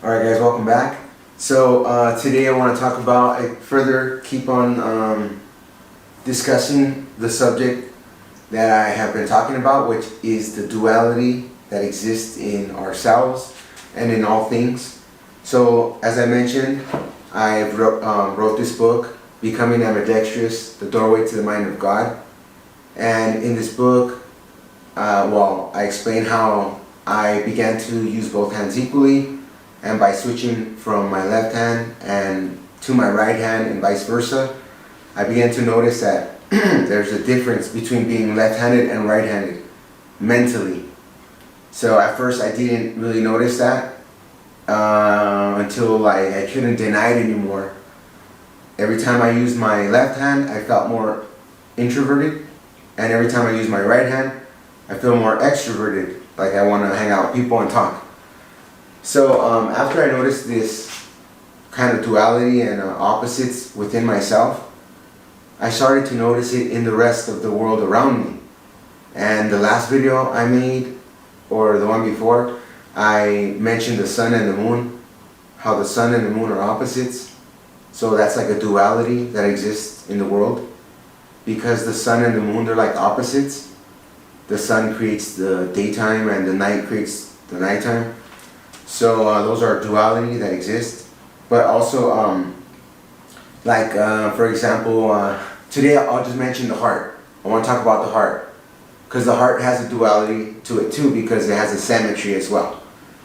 Alright guys, welcome back. So today I want to talk about, keep on discussing the subject that I have been talking about, which is the duality that exists in ourselves and in all things. So as I mentioned, I wrote this book, Becoming Ambidextrous, The Doorway to the Mind of God. And in this book, I explain how I began to use both hands equally, and by switching from my left hand and to my right hand and vice versa, I began to notice that there's a difference between being left-handed and right-handed mentally. So at first I didn't really notice that until I couldn't deny it anymore. Every time I used my left hand, I felt more introverted, and every time I use my right hand, I feel more extroverted, like I want to hang out with people and talk. So after I noticed this kind of duality and opposites within myself, I started to notice it in the rest of the world around me. And the last video I made, or the one before, I mentioned the sun and the moon, how the sun and the moon are opposites. So that's like a duality that exists in the world. Because the sun and the moon, they're like opposites. The sun creates the daytime and the night creates the nighttime. So those are duality that exist. But also, for example, today I'll just mention the heart. I want to talk about the heart, because the heart has a duality to it too, because it has a symmetry as well.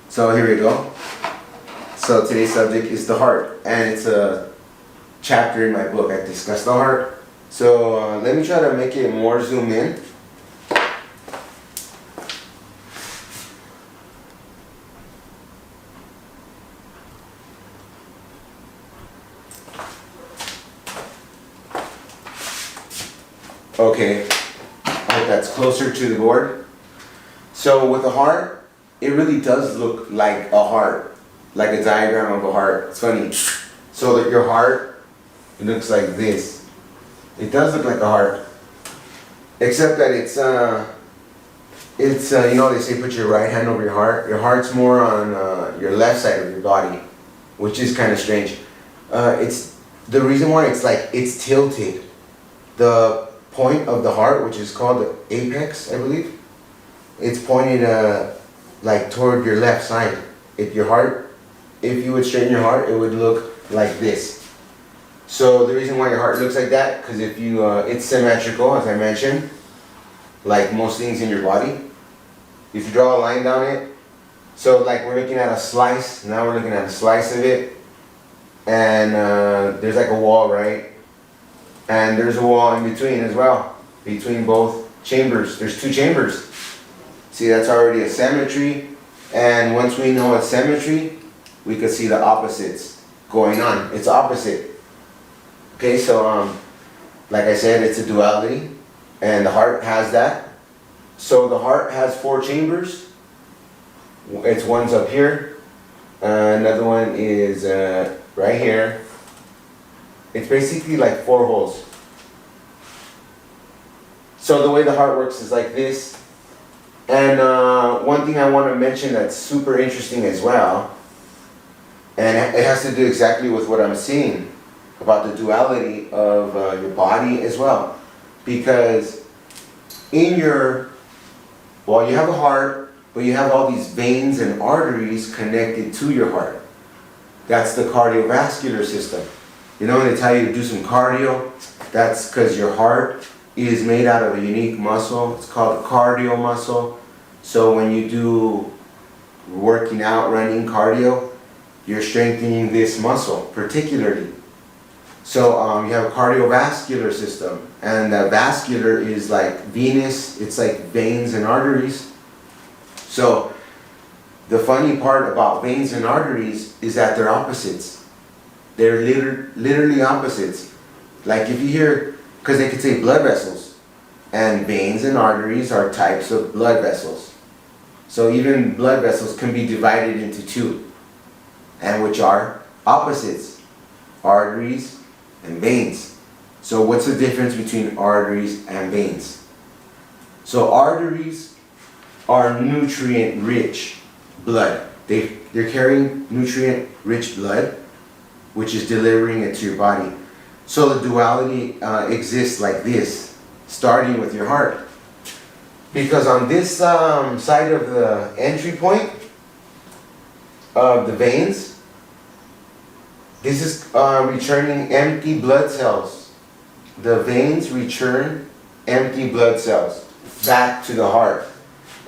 So here we go. So today's subject is the heart, and it's a chapter in my book. I discuss the heart. So let me try to make it more zoom in. Okay, I hope that's closer to the board. So with a heart, it really does look like a heart, like a diagram of a heart. It's funny. So that your heart, it looks like this. It does look like a heart, except that it's you know, they say put your right hand over your heart. Your heart's more on your left side of your body, which is kind of strange. It's the reason why it's tilted. The point of the heart, which is called the apex, I believe, it's pointed like toward your left side. If you would straighten your heart, it would look like this. So the reason why your heart looks like that, because if you it's symmetrical, as I mentioned, like most things in your body. If you draw a line down it, so like we're looking at a slice, now we're looking at a slice of it, and there's like a wall, right? And there's a wall in between as well, between both chambers. There's two chambers. See, that's already a symmetry. And once we know a symmetry, we can see the opposites going on. It's opposite. Okay, so like I said, it's a duality, and the heart has that. So the heart has four chambers. One's up here. Another one is right here. It's basically like four holes. So the way the heart works is like this. And one thing I want to mention that's super interesting as well, and it has to do exactly with what I'm seeing about the duality of your body as well. Because in you have a heart, but you have all these veins and arteries connected to your heart. That's the cardiovascular system. You know, when they tell you to do some cardio, that's because your heart is made out of a unique muscle. It's called the cardio muscle. So when you do working out, running, cardio, you're strengthening this muscle particularly. So you have a cardiovascular system, and that vascular is like venous. It's like veins and arteries. So the funny part about veins and arteries is that they're opposites. They're literally opposites. Like if you hear, because they could say blood vessels, and veins and arteries are types of blood vessels. So even blood vessels can be divided into two, and which are opposites, arteries and veins. So what's the difference between arteries and veins? So arteries are nutrient-rich blood. They They're carrying nutrient-rich blood, which is delivering it to your body. So the duality exists like this, starting with your heart. Because on this side of the entry point of the veins, this is returning empty blood cells. The veins return empty blood cells back to the heart.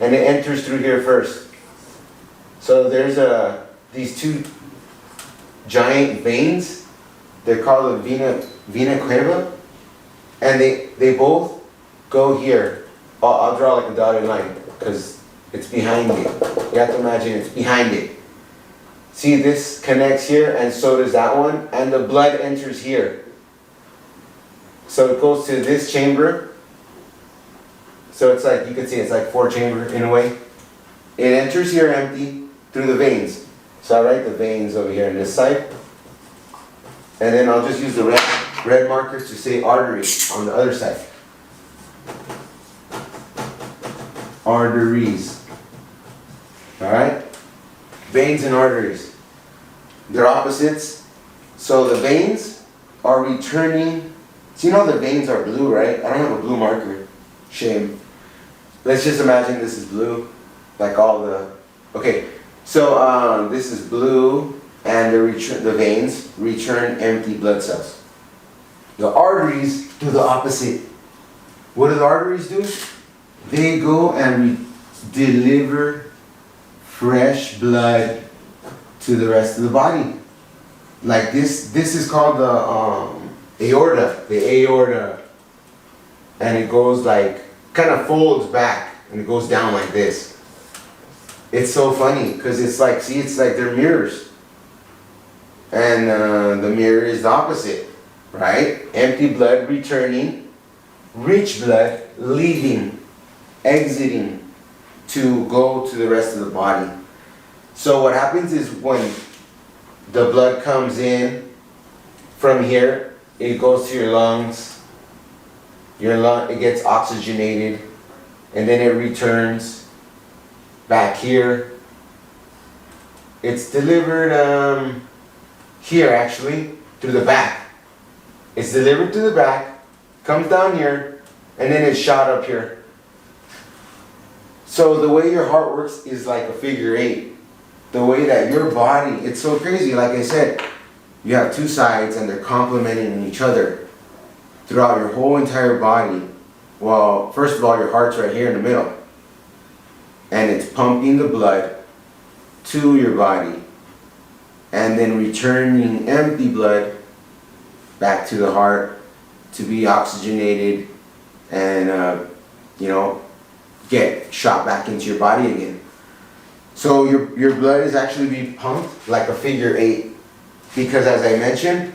And it enters through here first. So there's these two giant veins. They're called the vena cava. And they both go here. I'll draw like a dotted line because it's behind it. You have to imagine it's behind it. See, this connects here and so does that one. And the blood enters here. So it goes to this chamber. So it's like, you can see it's like 4-chamber in a way. It enters here empty through the veins. So I write the veins over here on this side. And then I'll just use the red markers to say artery on the other side. Arteries. Alright? Veins and arteries. They're opposites. So the veins are returning. So you know the veins are blue, right? I don't have a blue marker. Shame. Let's just imagine this is blue. Like all the... Okay. So this is blue and the veins return empty blood cells. The arteries do the opposite. What do the arteries do? They go and deliver fresh blood to the rest of the body. Like this is called the aorta. The aorta. And it goes like, kind of folds back and it goes down like this. It's so funny because it's like, see, it's like they're mirrors. And the mirror is the opposite, right? Empty blood returning, rich blood leaving, exiting to go to the rest of the body. So what happens is when the blood comes in from here, it goes to your lungs. It gets oxygenated, and then it returns back here. It's delivered here actually through the back. It's delivered to the back, comes down here, and then it's shot up here. So the way your heart works is like a figure 8. The way that your body, it's so crazy. Like I said, you have two sides and they're complementing each other throughout your whole entire body. Well, first of all, your heart's right here in the middle. And it's pumping the blood to your body. And then returning empty blood back to the heart to be oxygenated and, get shot back into your body again. So your blood is actually being pumped like a figure 8. Because as I mentioned,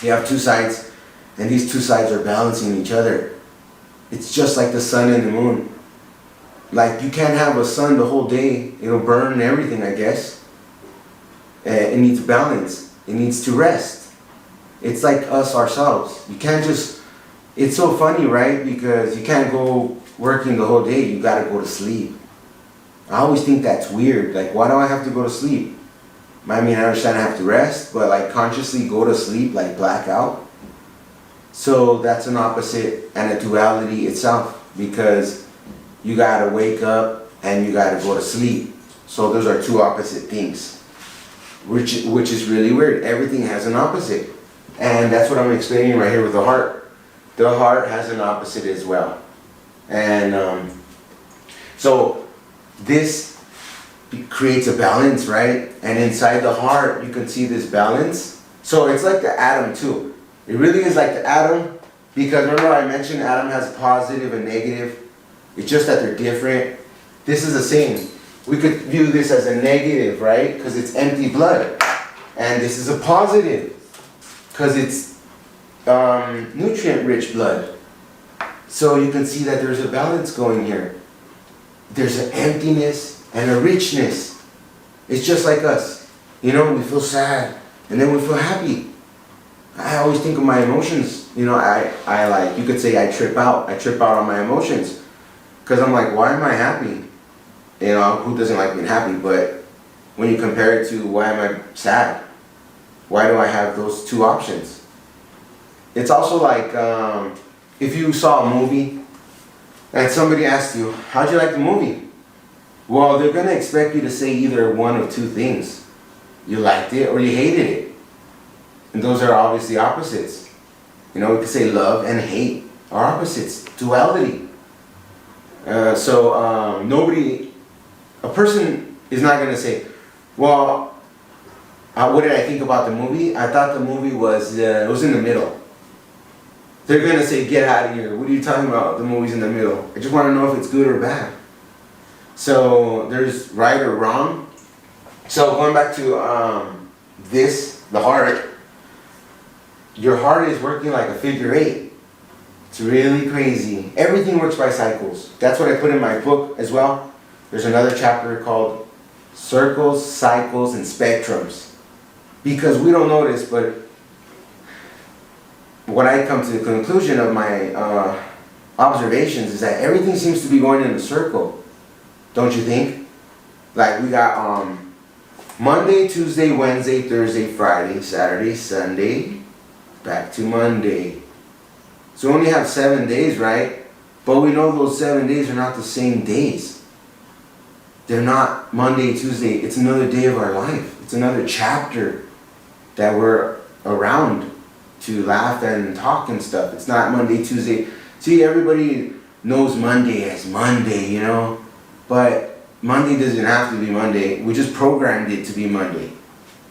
you have two sides. And these two sides are balancing each other. It's just like the sun and the moon. Like you can't have a sun the whole day. It'll burn everything, I guess. It needs balance. It needs to rest. It's like us ourselves. You can't just... It's so funny, right? Because you can't go working the whole day. You gotta go to sleep. I always think that's weird. Like, why do I have to go to sleep? I mean, I understand I have to rest, but like consciously go to sleep, like black out. So that's an opposite and a duality itself, because you gotta wake up and you gotta go to sleep. So those are two opposite things, which is really weird. Everything has an opposite, and that's what I'm explaining right here with the heart. The heart has an opposite as well, and so this creates a balance, right? And inside the heart, you can see this balance. So it's like the atom too. It really is like the atom, because remember I mentioned atom has a positive and negative. It's just that they're different. This is the same. We could view this as a negative, right? Because it's empty blood. And this is a positive, because it's nutrient-rich blood. So you can see that there's a balance going here. There's an emptiness and a richness. It's just like us. You know, we feel sad, and then we feel happy. I always think of my emotions. You know, I like, you could say I trip out. I trip out on my emotions. Because I'm like, why am I happy? You know, who doesn't like being happy? But when you compare it to why am I sad? Why do I have those two options? It's also like if you saw a movie and somebody asked you, how'd you like the movie? Well, they're going to expect you to say either one of two things. You liked it or you hated it. And those are obviously opposites. You know, we could say love and hate are opposites. Duality. A person is not going to say, well, what did I think about the movie? I thought the movie was, it was in the middle. They're going to say, get out of here. What are you talking about? The movie's in the middle. I just want to know if it's good or bad. So there's right or wrong. So going back to the heart. Your heart is working like a figure eight. It's really crazy. Everything works by cycles. That's what I put in my book as well. There's another chapter called Circles, Cycles, and Spectrums. Because we don't notice, but when I come to the conclusion of my observations is that everything seems to be going in a circle. Don't you think? Like we got Monday, Tuesday, Wednesday, Thursday, Friday, Saturday, Sunday, back to Monday. So we only have 7 days, right? But we know those 7 days are not the same days. They're not Monday, Tuesday. It's another day of our life. It's another chapter that we're around to laugh and talk and stuff. It's not Monday, Tuesday. See, everybody knows Monday as Monday, you know? But Monday doesn't have to be Monday. We just programmed it to be Monday.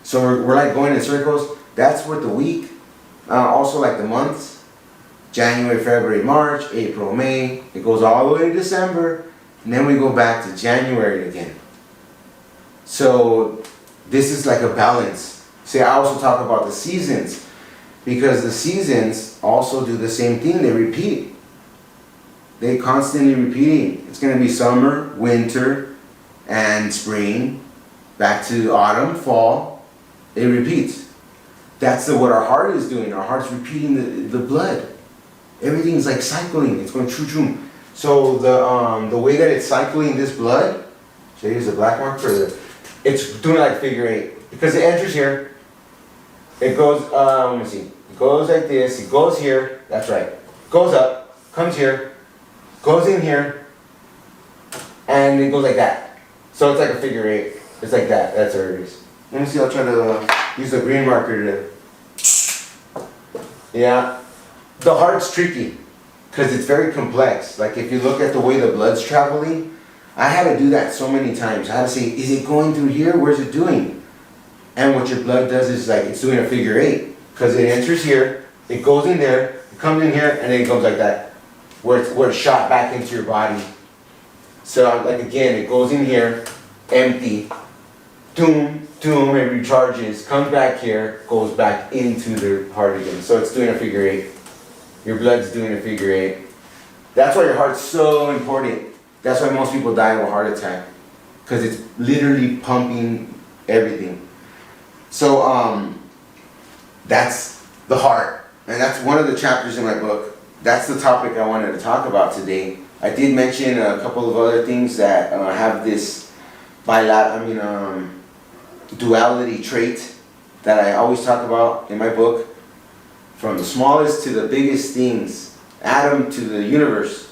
So we're like going in circles. That's what the week, also like the months, January, February, March, April, May. It goes all the way to December. And then we go back to January again. So this is like a balance. See, I also talk about the seasons. Because the seasons also do the same thing. They repeat. They constantly repeating. It's going to be summer, winter, and spring. Back to autumn, fall. It repeats. That's what our heart is doing. Our heart's repeating the blood. Everything's like cycling. It's going choo-choo. So the way that it's cycling this blood, should I use the black marker? It's doing like figure eight. Because it enters here. It goes, let me see. It goes like this. It goes here. That's right. Goes up. Comes here. Goes in here. And it goes like that. So it's like a figure eight. It's like that. That's where it is. Let me see. I'll try to use the green marker to... Yeah. The heart's tricky. Because it's very complex. Like if you look at the way the blood's traveling, I had to do that so many times. I had to say, is it going through here? Where's it doing? And what your blood does is like, it's doing a figure eight. Because it enters here, it goes in there, it comes in here, and then it goes like that. Where it's shot back into your body. So like again, it goes in here, empty. Doom, doom, it recharges, comes back here, goes back into the heart again. So it's doing a figure eight. Your blood's doing a figure eight. That's why your heart's so important. That's why most people die of a heart attack. Because it's literally pumping everything. So that's the heart. And that's one of the chapters in my book. That's the topic I wanted to talk about today. I did mention a couple of other things that have this duality trait that I always talk about in my book. From the smallest to the biggest things, atom to the universe,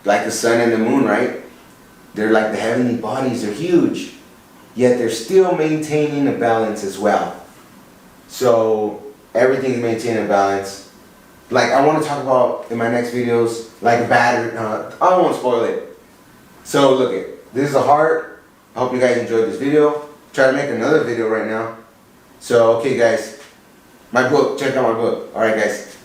like the sun and the moon, right? They're like the heavenly bodies, they're huge, yet they're still maintaining a balance as well. So everything's maintaining a balance. Like I want to talk about in my next videos, like a battery, I won't spoil it. So look it, this is the heart. I hope you guys enjoyed this video. Try to make another video right now. So okay guys, my book, check out my book. Alright guys.